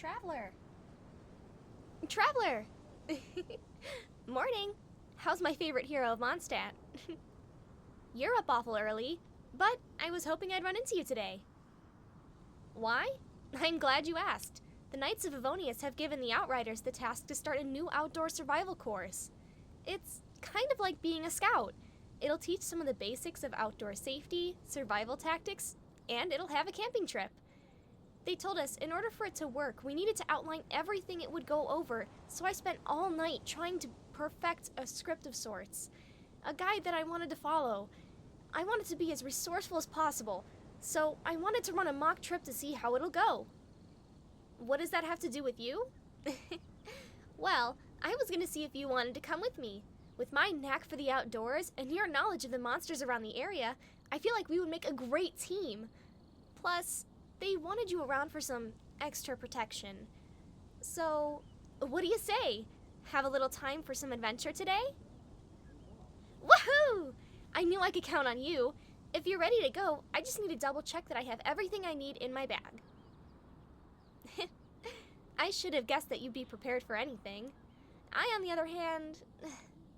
Traveler! Traveler! Morning! How's my favorite hero, Mondstadt? You're up awful early, but I was hoping I'd run into you today. Why? I'm glad you asked. The Knights of Favonius have given the Outriders the task to start a new outdoor survival course. It's kind of like being a scout. It'll teach some of the basics of outdoor safety, survival tactics, and it'll have a camping trip. They told us in order for it to work, we needed to outline everything it would go over, so I spent all night trying to perfect a script of sorts. A guide that I wanted to follow. I wanted to be as resourceful as possible, so I wanted to run a mock trip to see how it'll go. What does that have to do with you? Well, I was going to see if you wanted to come with me. With my knack for the outdoors and your knowledge of the monsters around the area, I feel like we would make a great team. Plus, they wanted you around for some extra protection. So, what do you say? Have a little time for some adventure today? Woohoo! I knew I could count on you. If you're ready to go, I just need to double check that I have everything I need in my bag. I should have guessed that you'd be prepared for anything. I, on the other hand,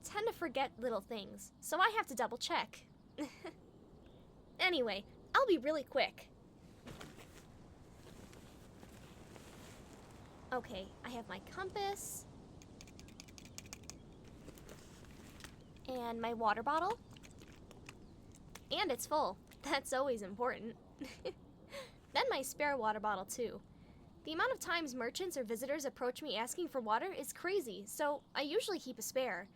tend to forget little things, so I have to double check. Anyway, I'll be really quick. Okay, I have my compass. And my water bottle. And it's full. That's always important. Then my spare water bottle too. The amount of times merchants or visitors approach me asking for water is crazy, so I usually keep a spare.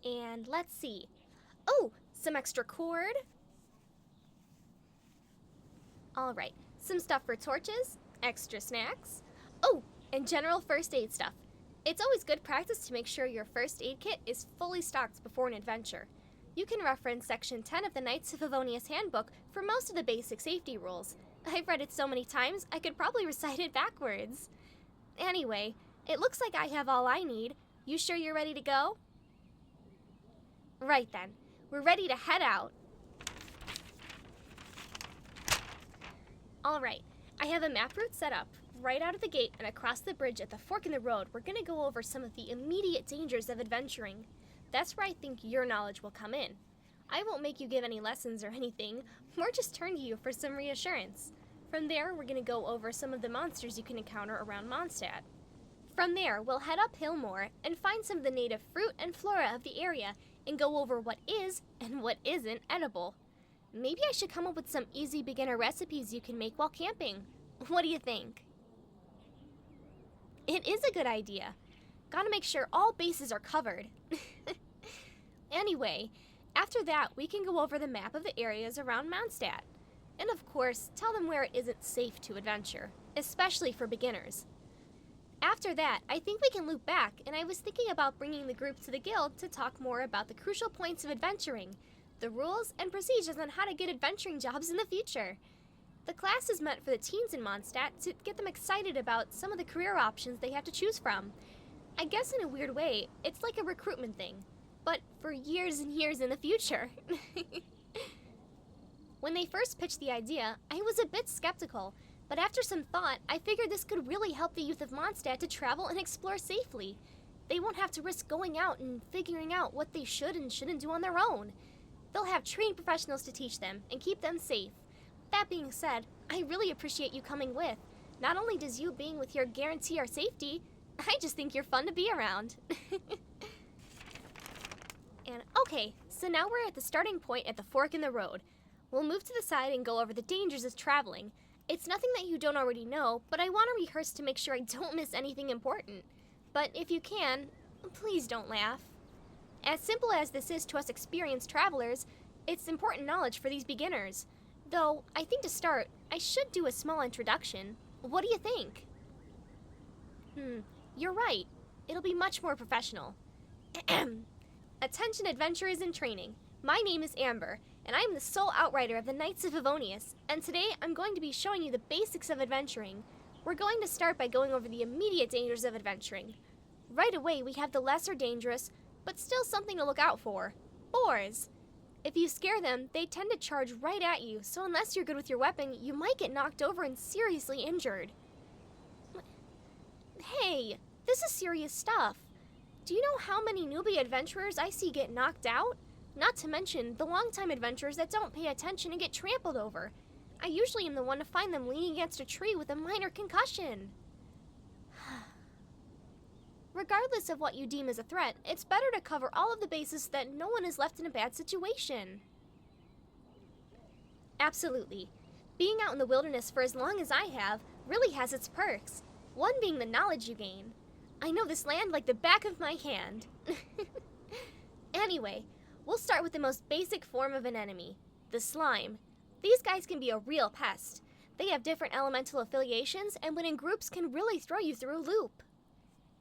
And let's see. Oh, some extra cord. Alright, some stuff for torches, extra snacks. Oh, and general first aid stuff. It's always good practice to make sure your first aid kit is fully stocked before an adventure. You can reference Section 10 of the Knights of Favonius Handbook for most of the basic safety rules. I've read it so many times, I could probably recite it backwards. Anyway, it looks like I have all I need. You sure you're ready to go? Right then, we're ready to head out. Alright, I have a map route set up. Right out of the gate and across the bridge at the fork in the road, we're going to go over some of the immediate dangers of adventuring. That's where I think your knowledge will come in. I won't make you give any lessons or anything, more just turn to you for some reassurance. From there, we're going to go over some of the monsters you can encounter around Mondstadt. From there, we'll head uphill more and find some of the native fruit and flora of the area and go over what is and what isn't edible. Maybe I should come up with some easy beginner recipes you can make while camping. What do you think? It is a good idea. Gotta make sure all bases are covered. Anyway, after that, we can go over the map of the areas around Mondstadt. And of course, tell them where it isn't safe to adventure, especially for beginners. After that, I think we can loop back, and I was thinking about bringing the group to the guild to talk more about the crucial points of adventuring, the rules and procedures on how to get adventuring jobs in the future. The class is meant for the teens in Mondstadt to get them excited about some of the career options they have to choose from. I guess in a weird way, it's like a recruitment thing, but for years and years in the future. When they first pitched the idea, I was a bit skeptical, but after some thought, I figured this could really help the youth of Mondstadt to travel and explore safely. They won't have to risk going out and figuring out what they should and shouldn't do on their own. They'll have trained professionals to teach them and keep them safe. That being said, I really appreciate you coming with. Not only does you being with here guarantee our safety, I just think you're fun to be around. And okay, so now we're at the starting point at the fork in the road. We'll move to the side and go over the dangers of traveling. It's nothing that you don't already know, but I want to rehearse to make sure I don't miss anything important. But if you can, please don't laugh. As simple as this is to us experienced travelers, it's important knowledge for these beginners. Though, I think to start, I should do a small introduction. What do you think? You're right. It'll be much more professional. Attention adventurers in training. My name is Amber, and I am the sole outrider of the Knights of Favonius, and today I'm going to be showing you the basics of adventuring. We're going to start by going over the immediate dangers of adventuring. Right away, we have the lesser dangerous, but still something to look out for. Boars. If you scare them, they tend to charge right at you, so unless you're good with your weapon, you might get knocked over and seriously injured. Hey, this is serious stuff. Do you know how many newbie adventurers I see get knocked out? Not to mention the longtime adventurers that don't pay attention and get trampled over. I usually am the one to find them leaning against a tree with a minor concussion. Regardless of what you deem as a threat, it's better to cover all of the bases so that no one is left in a bad situation. Absolutely. Being out in the wilderness for as long as I have really has its perks, one being the knowledge you gain. I know this land like the back of my hand. Anyway, we'll start with the most basic form of an enemy, the slime. These guys can be a real pest. They have different elemental affiliations and when in groups can really throw you through a loop.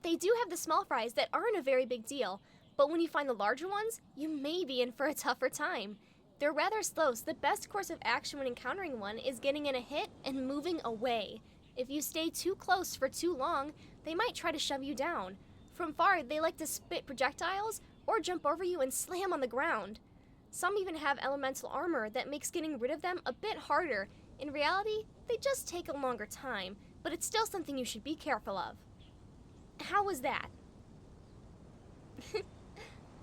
They do have the small fries that aren't a very big deal, but when you find the larger ones, you may be in for a tougher time. They're rather slow, so the best course of action when encountering one is getting in a hit and moving away. If you stay too close for too long, they might try to shove you down. From far, they like to spit projectiles or jump over you and slam on the ground. Some even have elemental armor that makes getting rid of them a bit harder. In reality, they just take a longer time, but it's still something you should be careful of. How was that?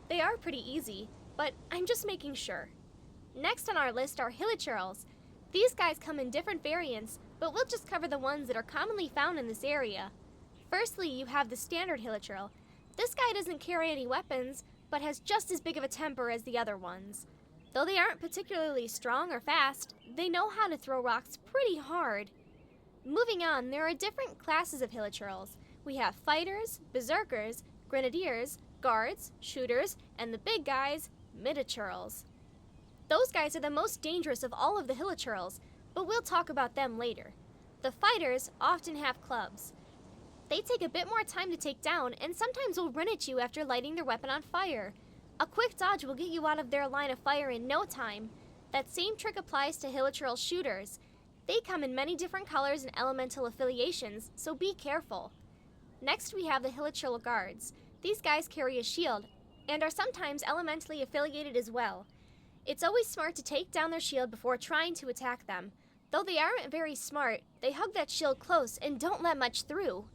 They are pretty easy, but I'm just making sure. Next on our list are Hilachirols. These guys come in different variants, but we'll just cover the ones that are commonly found in this area. Firstly, you have the standard Hilatoril. This guy doesn't carry any weapons, but has just as big of a temper as the other ones. Though they aren't particularly strong or fast, they know how to throw rocks pretty hard. Moving on, there are different classes of Hilachirols. We have fighters, berserkers, grenadiers, guards, shooters, and the big guys, Hilachirols. Those guys are the most dangerous of all of the Hilachirols, but we'll talk about them later. The fighters often have clubs. They take a bit more time to take down and sometimes will run at you after lighting their weapon on fire. A quick dodge will get you out of their line of fire in no time. That same trick applies to Hilatoril Shooters. They come in many different colors and elemental affiliations, so be careful. Next we have the Hilachirola Guards. These guys carry a shield, and are sometimes elementally affiliated as well. It's always smart to take down their shield before trying to attack them. Though they aren't very smart, they hug that shield close and don't let much through.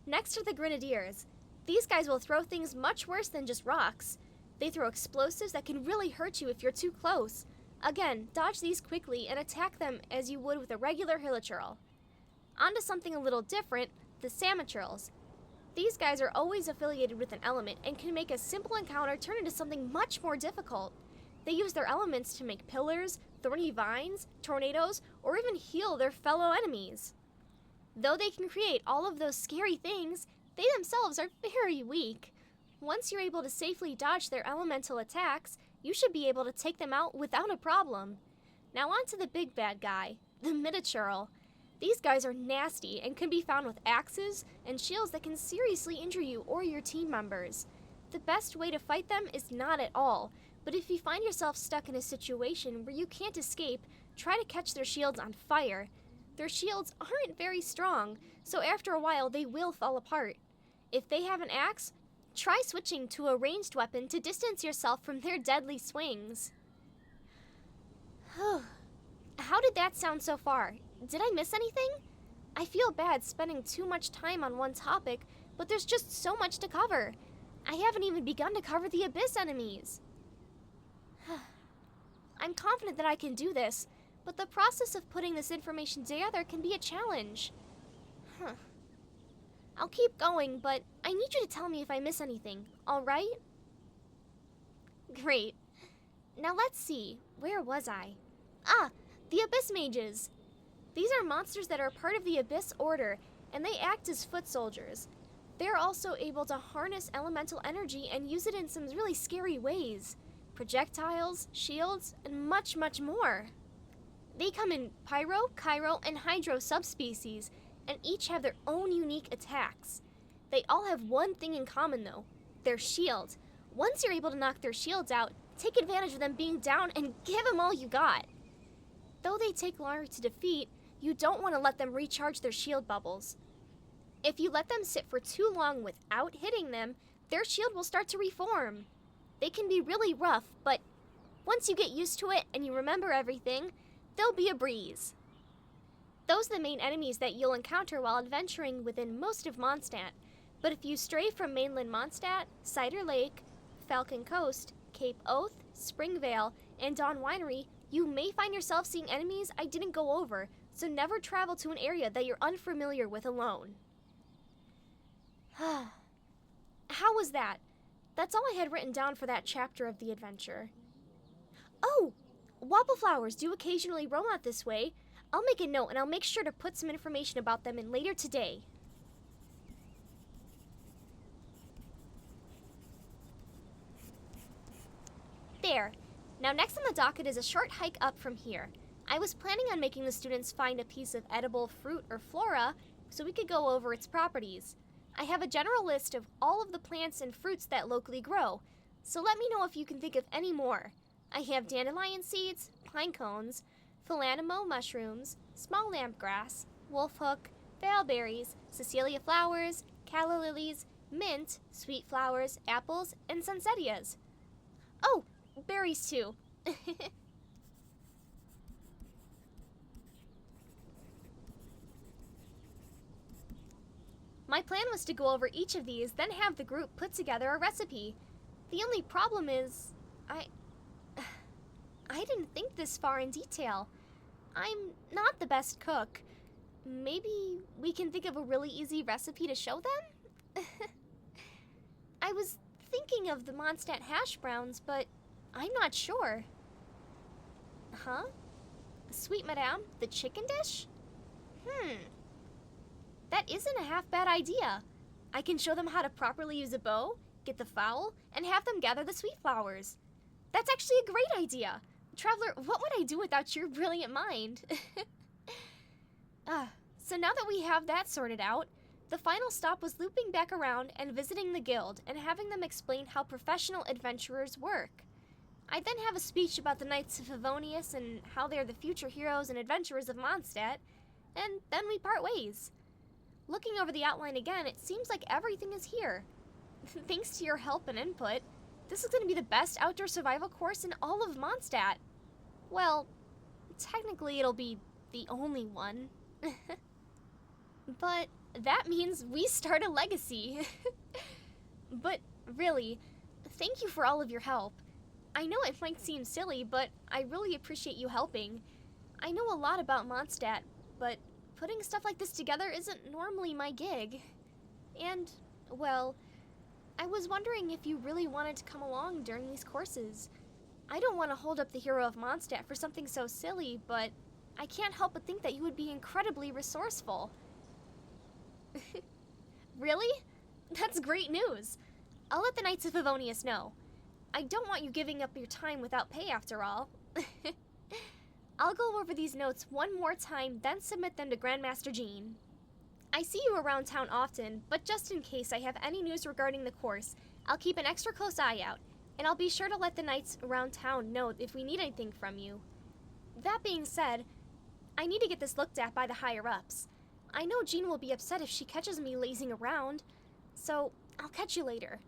Next are the Grenadiers. These guys will throw things much worse than just rocks. They throw explosives that can really hurt you if you're too close. Again, dodge these quickly and attack them as you would with a regular Hilatoril. On to something a little different, the Salmon Trolls. These guys are always affiliated with an element and can make a simple encounter turn into something much more difficult. They use their elements to make pillars, thorny vines, tornadoes, or even heal their fellow enemies. Though they can create all of those scary things, they themselves are very weak. Once you're able to safely dodge their elemental attacks, you should be able to take them out without a problem. Now on to the big bad guy, the Hilachirola. These guys are nasty and can be found with axes and shields that can seriously injure you or your team members. The best way to fight them is not at all, but if you find yourself stuck in a situation where you can't escape, try to catch their shields on fire. Their shields aren't very strong, so after a while they will fall apart. If they have an axe, try switching to a ranged weapon to distance yourself from their deadly swings. How did that sound so far? Did I miss anything? I feel bad spending too much time on one topic, but there's just so much to cover. I haven't even begun to cover the Abyss enemies. I'm confident that I can do this, but the process of putting this information together can be a challenge. I'll keep going, but I need you to tell me if I miss anything, alright? Great. Now let's see, where was I? The Abyss Mages! These are monsters that are part of the Abyss Order, and they act as foot soldiers. They're also able to harness elemental energy and use it in some really scary ways. Projectiles, shields, and much, much more. They come in Pyro, Chiro, and Hydro subspecies, and each have their own unique attacks. They all have one thing in common though, their shield. Once you're able to knock their shields out, take advantage of them being down and give them all you got. Though they take longer to defeat, you don't want to let them recharge their shield bubbles. If you let them sit for too long without hitting them, their shield will start to reform. They can be really rough, but once you get used to it and you remember everything, they'll be a breeze. Those are the main enemies that you'll encounter while adventuring within most of Mondstadt. But if you stray from mainland Mondstadt, Cider Lake, Falcon Coast, Cape Oath, Springvale, and Dawn Winery, you may find yourself seeing enemies I didn't go over, so never travel to an area that you're unfamiliar with alone. How was that? That's all I had written down for that chapter of the adventure. Oh! Wobble flowers do occasionally roam out this way. I'll make a note and I'll make sure to put some information about them in later today. There. Now next on the docket is a short hike up from here. I was planning on making the students find a piece of edible fruit or flora so we could go over its properties. I have a general list of all of the plants and fruits that locally grow, so let me know if you can think of any more. I have dandelion seeds, pine cones, philanimo mushrooms, small lampgrass, wolfhook, valeberries, Cecilia flowers, calla lilies, mint, sweet flowers, apples, and sunsettias. Oh, berries too. My plan was to go over each of these, then have the group put together a recipe. The only problem is, I didn't think this far in detail. I'm not the best cook. Maybe we can think of a really easy recipe to show them? I was thinking of the Mondstadt hash browns, but I'm not sure. Huh? Sweet Madame, the chicken dish? That isn't a half bad idea. I can show them how to properly use a bow, get the fowl, and have them gather the sweet flowers. That's actually a great idea. Traveler, what would I do without your brilliant mind? So now that we have that sorted out, the final stop was looping back around and visiting the guild and having them explain how professional adventurers work. I then have a speech about the Knights of Favonius and how they're the future heroes and adventurers of Mondstadt, and then we part ways. Looking over the outline again, it seems like everything is here. Thanks to your help and input, this is going to be the best outdoor survival course in all of Mondstadt. Well, technically it'll be the only one. But that means we start a legacy. But really, thank you for all of your help. I know it might seem silly, but I really appreciate you helping. I know a lot about Mondstadt, but putting stuff like this together isn't normally my gig. And, well, I was wondering if you really wanted to come along during these courses. I don't want to hold up the hero of Mondstadt for something so silly, but I can't help but think that you would be incredibly resourceful. Really? That's great news. I'll let the Knights of Favonius know. I don't want you giving up your time without pay after all. I'll go over these notes one more time, then submit them to Grandmaster Jean. I see you around town often, but just in case I have any news regarding the course, I'll keep an extra close eye out, and I'll be sure to let the knights around town know if we need anything from you. That being said, I need to get this looked at by the higher-ups. I know Jean will be upset if she catches me lazing around, so I'll catch you later.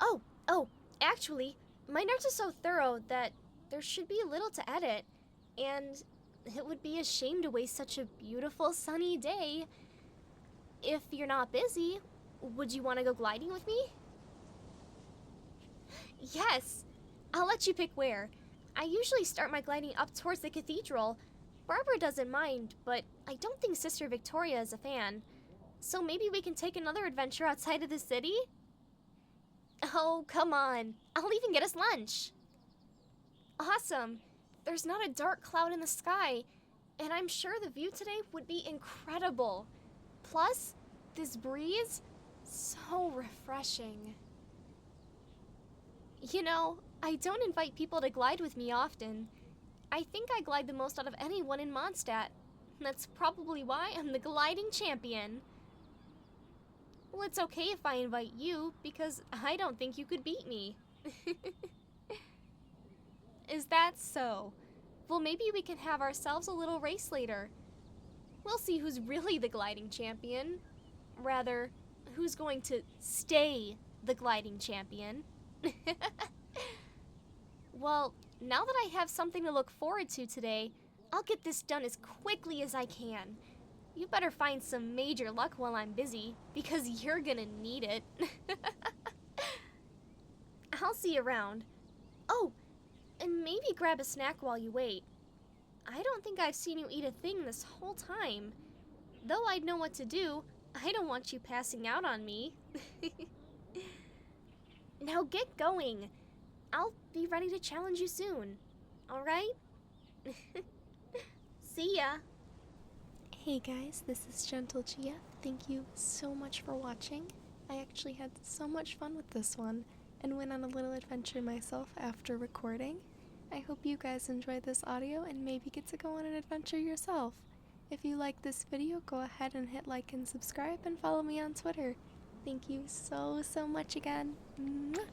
Oh, actually, my notes are so thorough that there should be little to edit. And it would be a shame to waste such a beautiful sunny day. If you're not busy, would you want to go gliding with me? Yes, I'll let you pick where. I usually start my gliding up towards the cathedral. Barbara doesn't mind, but I don't think Sister Victoria is a fan. So maybe we can take another adventure outside of the city? Oh, come on. I'll even get us lunch. Awesome. There's not a dark cloud in the sky, and I'm sure the view today would be incredible. Plus, this breeze, so refreshing. You know, I don't invite people to glide with me often. I think I glide the most out of anyone in Mondstadt. That's probably why I'm the gliding champion. Well, it's okay if I invite you, because I don't think you could beat me. Is that so? Well, maybe we can have ourselves a little race later. We'll see who's really the gliding champion. Rather, who's going to stay the gliding champion. Well, now that I have something to look forward to today, I'll get this done as quickly as I can. You better find some major luck while I'm busy, because you're gonna need it. I'll see you around. Oh, and maybe grab a snack while you wait. I don't think I've seen you eat a thing this whole time. Though I'd know what to do, I don't want you passing out on me. Now get going. I'll be ready to challenge you soon. Alright? See ya! Hey guys, this is Gentle Gia. Thank you so much for watching. I actually had so much fun with this one and went on a little adventure myself after recording. I hope you guys enjoyed this audio and maybe get to go on an adventure yourself. If you like this video, go ahead and hit like and subscribe and follow me on Twitter. Thank you so much again. Mwah!